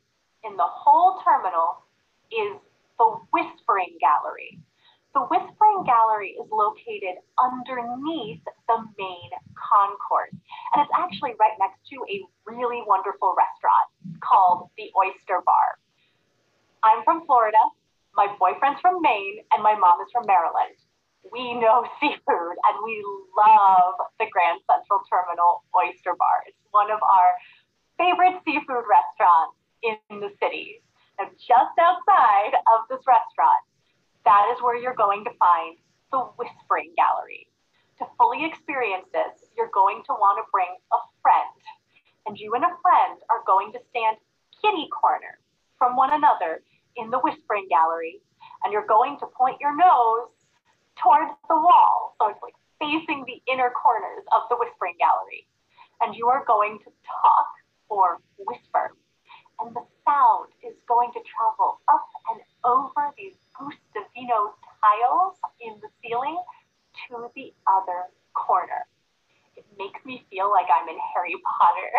in the whole terminal is the Whispering Gallery. The Whispering Gallery is located underneath the main concourse, and it's actually right next to a really wonderful restaurant called the Oyster Bar. I'm from Florida, my boyfriend's from Maine, and my mom is from Maryland. We know seafood, and we love the Grand Central Terminal Oyster Bar. It's one of our favorite seafood restaurants in the city. And just outside of this restaurant, that is where you're going to find the Whispering Gallery. To fully experience this, you're going to want to bring a friend. And you and a friend are going to stand kitty corner from one another in the Whispering Gallery. And you're going to point your nose towards the wall. So it's like facing the inner corners of the Whispering Gallery. And you are going to talk or whisper. And the sound is going to travel up and over these Gustavino tiles in the ceiling to the other corner. It makes me feel like I'm in Harry Potter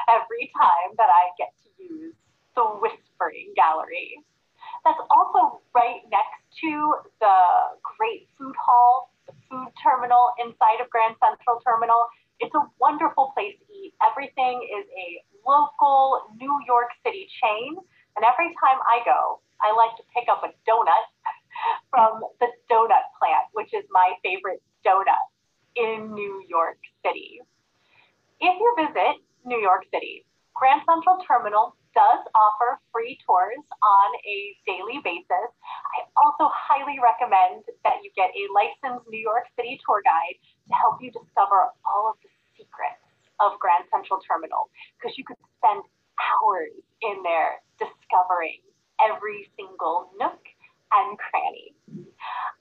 every time that I get to use the Whispering Gallery. That's also right next to the Great Food Hall, the food terminal inside of Grand Central Terminal. It's a wonderful place to eat. Everything is a local New York City chain. And every time I go, I like to pick up a donut from the donut plant, which is my favorite donut in New York City. If you visit New York City, Grand Central Terminal does offer free tours on a daily basis. I also highly recommend that you get a licensed New York City tour guide to help you discover all of the secrets of Grand Central Terminal, because you could spend hours in there discovering every single nook and cranny.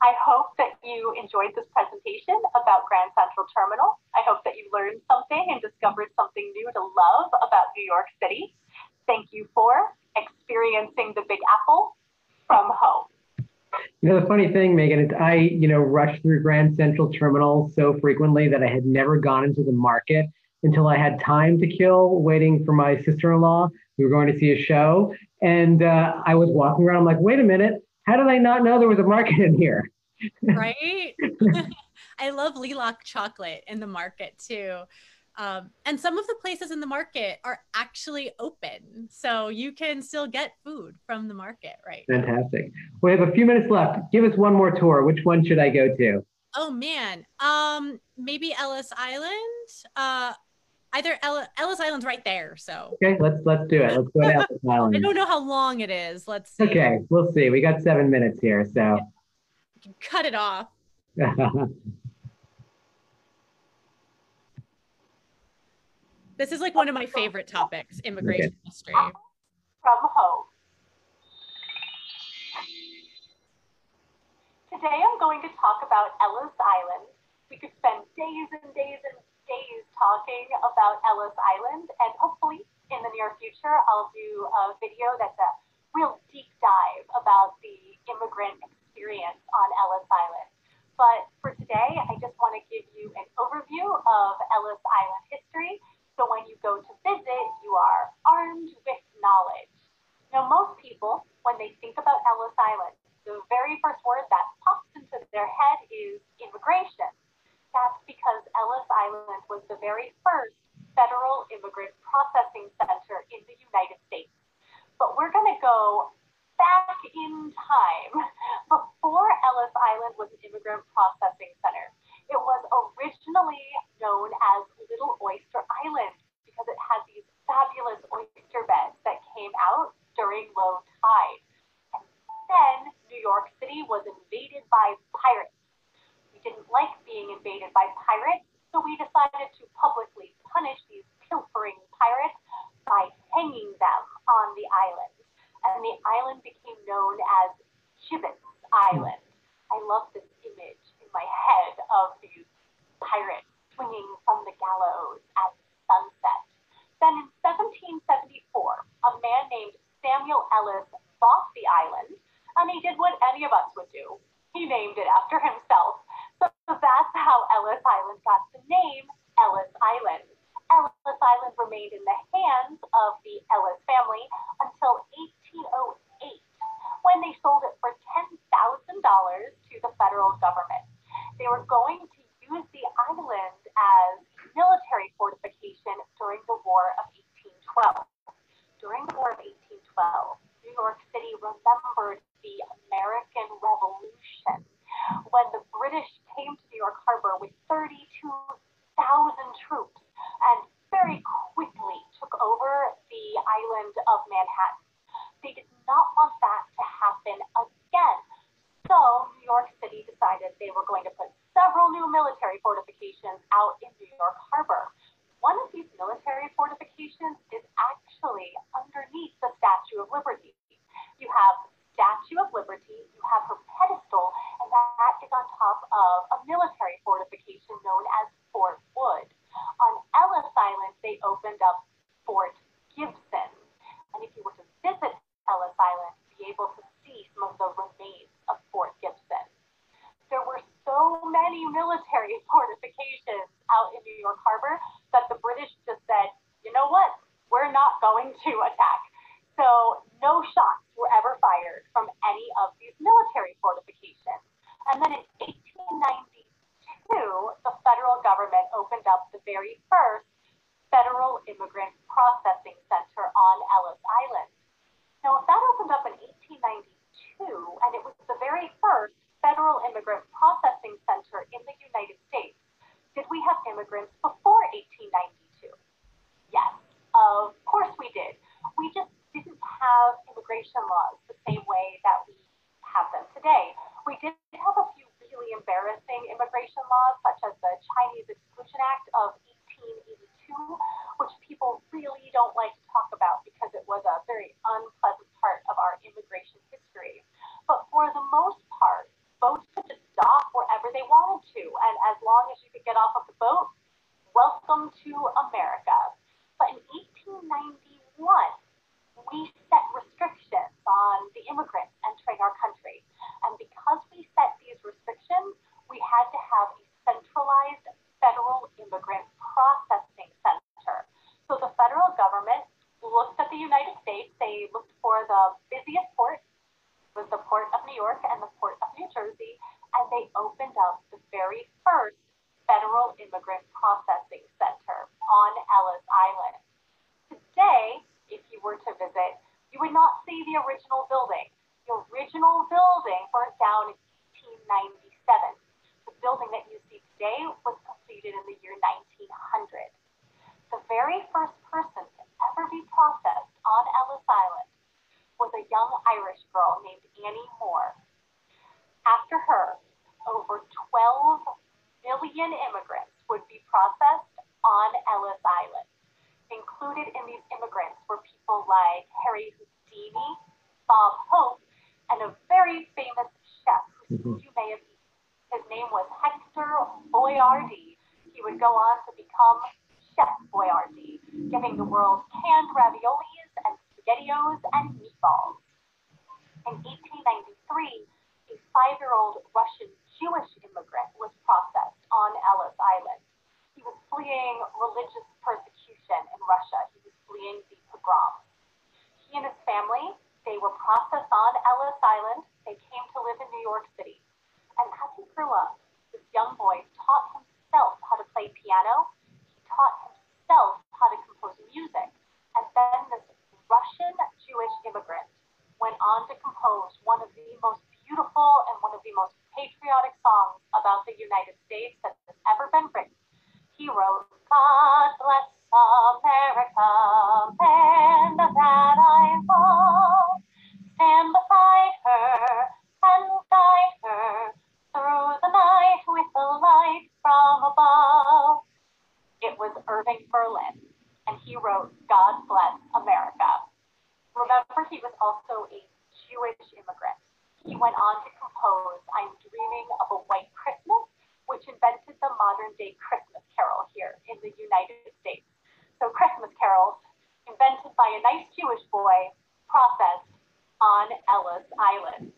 I hope that you enjoyed this presentation about Grand Central Terminal. I hope that you learned something and discovered something new to love about New York City. Thank you for experiencing the Big Apple from home. You know, the funny thing, Megan, is I, rushed through Grand Central Terminal so frequently that I had never gone into the market until I had time to kill waiting for my sister-in-law. We were going to see a show, and I was walking around. I'm like, wait a minute, how did I not know there was a market in here? Right? I love lilac chocolate in the market too. And some of the places in the market are actually open, so you can still get food from the market, right? Fantastic. We have a few minutes left. Give us one more tour. Which one should I go to? Oh man, maybe Ellis Island. Ellis Island's right there, so. Okay, let's do it. Let's go to Ellis Island. I don't know how long it is. Let's see. Okay, we'll see. We got 7 minutes here, so. You can cut it off. This is like one of my favorite topics, immigration history. From home. Today I'm going to talk about Ellis Island. We could spend days and days and days talking about Ellis Island, and hopefully in the near future I'll do a video that's a real deep dive about the immigrant experience on Ellis Island. But for today, I just want to give you an overview of Ellis Island history. So when you go to visit, you are armed with knowledge. Now, most people, when they think about Ellis Island, the very first word that pops into their head is immigration. That's because Ellis Island was the very first federal immigrant processing center in the United States. But we're going to go back in time. Before Ellis Island was an immigrant processing center, it was originally known as Little Oyster Island because it had these fabulous oyster beds that came out during low tide. And then New York City was invaded by pirates. We didn't like being invaded by pirates, so we decided to publicly punish these pilfering pirates by hanging them on the island. And the island became known as Gibbet's Island. I love this image in my head of these pirates swinging from the gallows at sunset. Then in 1774, a man named Samuel Ellis bought the island, and he did what any of us would do. He named it after himself. So that's how Ellis Island got the name Ellis Island. Ellis Island remained in the hands of the Ellis family until 1808, when they sold it for $10,000 to the federal government. They were going to use the island as military fortification during the War of 1812. During the War of 1812, New York City remembered the American Revolution, when the British came to New York Harbor with 32,000 troops and very quickly took over the island of Manhattan. They did not want that to happen again. So New York City decided they were going to put several new military fortifications out in New York Harbor. One of these military fortifications is actually underneath the Statue of Liberty. You have Statue of Liberty, you have her pedestal, and that is on top of a military fortification known as Fort Wood. On Ellis Island, they opened up Fort Gibson. And if you were to visit Ellis Island, you'd be able to see some of the remains of Fort Gibson. There were so many military fortifications out in New York Harbor that the British just said, you know what, we're not going to attack. So no shots were ever fired from any of these military fortifications. And then in 1892, the federal government opened up the very first Federal Immigrant Processing Center on Ellis Island. Now, if that opened up in 1892, and it was the very first Federal Immigrant Processing Center in the United States, did we have immigrants before 1892? Yes, of course we did. We just didn't have immigration laws the same way that we have them today. We did have a few really embarrassing immigration laws, such as the Chinese Exclusion Act of 1882, which people really don't like to talk about because it was a very unpleasant part of our immigration history. But for the most part, boats could just dock wherever they wanted to, and as long as you could get off of the boat, welcome to America. But in 1891, we set restrictions on the immigrants entering our country. And because we set these restrictions, we had to have a centralized Federal Immigrant Processing Center. So the federal government looked at the United States, they looked for the busiest port, was the Port of New York and the Port of New Jersey, and they opened up the very first Federal Immigrant Processing Center on Ellis Island. Today, if you were to visit, you would not see the original building. The original building burnt down in 1897. The building that you see today was completed in the year 1900. The very first person to ever be processed on Ellis Island was a young Irish girl named Annie Moore. After her, over 12 million immigrants would be processed on Ellis Island. Included in these immigrants were people like Harry Houdini, Bob Hope, and a very famous chef whose you may have eaten. His name was Hector Boiardi. He would go on to become Chef Boyardee, giving the world canned raviolis and SpaghettiOs and meatballs. In 1893, a 5-year-old Russian Jewish immigrant was processed on Ellis Island. He was fleeing religious persecution in Russia. He was fleeing the pogroms. He and his family, they were processed on Ellis Island. They came to live in New York City. And as he grew up, this young boy taught himself how to play piano. He taught himself how to compose music. And then this Russian Jewish immigrant went on to compose one of the most beautiful and one of the most patriotic songs about the United States that has ever been written. He wrote, God bless America, land that I love. was Irving Berlin, and he wrote God Bless America. Remember, he was also a Jewish immigrant. He went on to compose I'm Dreaming of a White Christmas, which invented the modern-day Christmas carol here in the United States. So Christmas carols, invented by a nice Jewish boy, processed on Ellis Island.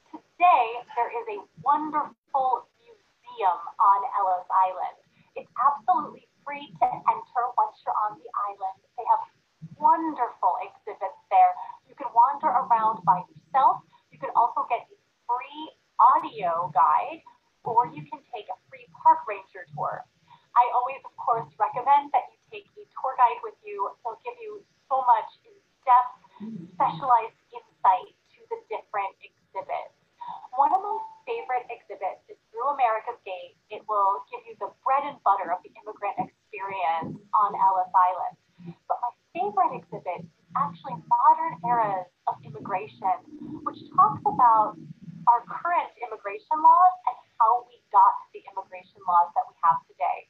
Today, there is a wonderful museum on Ellis Island. It's absolutely free to enter once you're on the island. They have wonderful exhibits there. You can wander around by yourself. You can also get a free audio guide, or you can take a free park ranger tour. I always, of course, recommend that you take a tour guide with you. They'll give you so much in-depth, specialized insight to the different exhibits. One of my favorite exhibits is Through America's Gate. It will give you the bread and butter of the immigrant experience on Ellis Island. But my favorite exhibit is actually Modern Eras of Immigration, which talks about our current immigration laws and how we got to the immigration laws that we have today.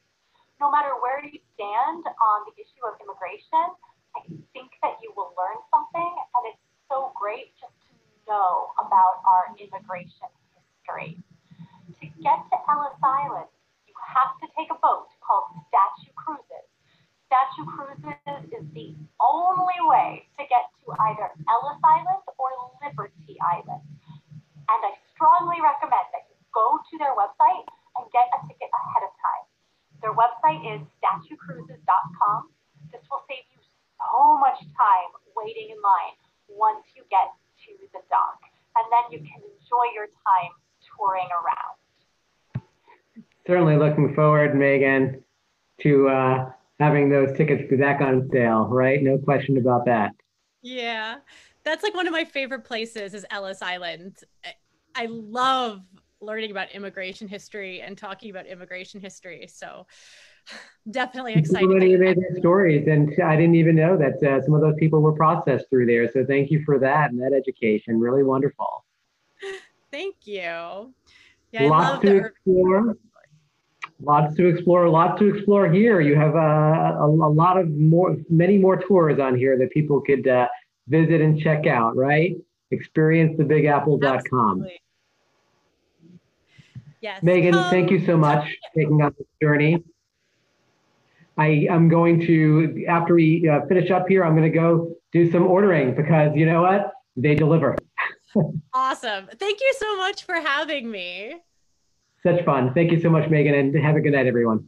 No matter where you stand on the issue of immigration, I think that you will learn something, and it's so great just to know about our immigration history. To get to Ellis Island, you have to take a boat called Statue Cruises. Statue Cruises is the only way to get to either Ellis Island or Liberty Island. And I strongly recommend that you go to their website and get a ticket ahead of time. Their website is statuecruises.com. This will save you so much time waiting in line once you get to the dock. And then you can enjoy your time touring around. Certainly looking forward, Megan, to having those tickets back on sale, right? No question about that. Yeah, that's like one of my favorite places is Ellis Island. I love learning about immigration history and talking about immigration history. So definitely excited. So many amazing stories, and I didn't even know that some of those people were processed through there. So thank you for that and that education. Really wonderful. Thank you. Yeah, Lots to explore. Lots to explore here. You have a lot of many more tours on here that people could visit and check out, right? ExperienceTheBigApple.com. Absolutely. Yes. Megan, thank you so much for taking on this journey. I am going to, after we finish up here, I'm going to go do some ordering because you know what? They deliver. Awesome. Thank you so much for having me. Such fun. Thank you so much, Megan, and have a good night, everyone.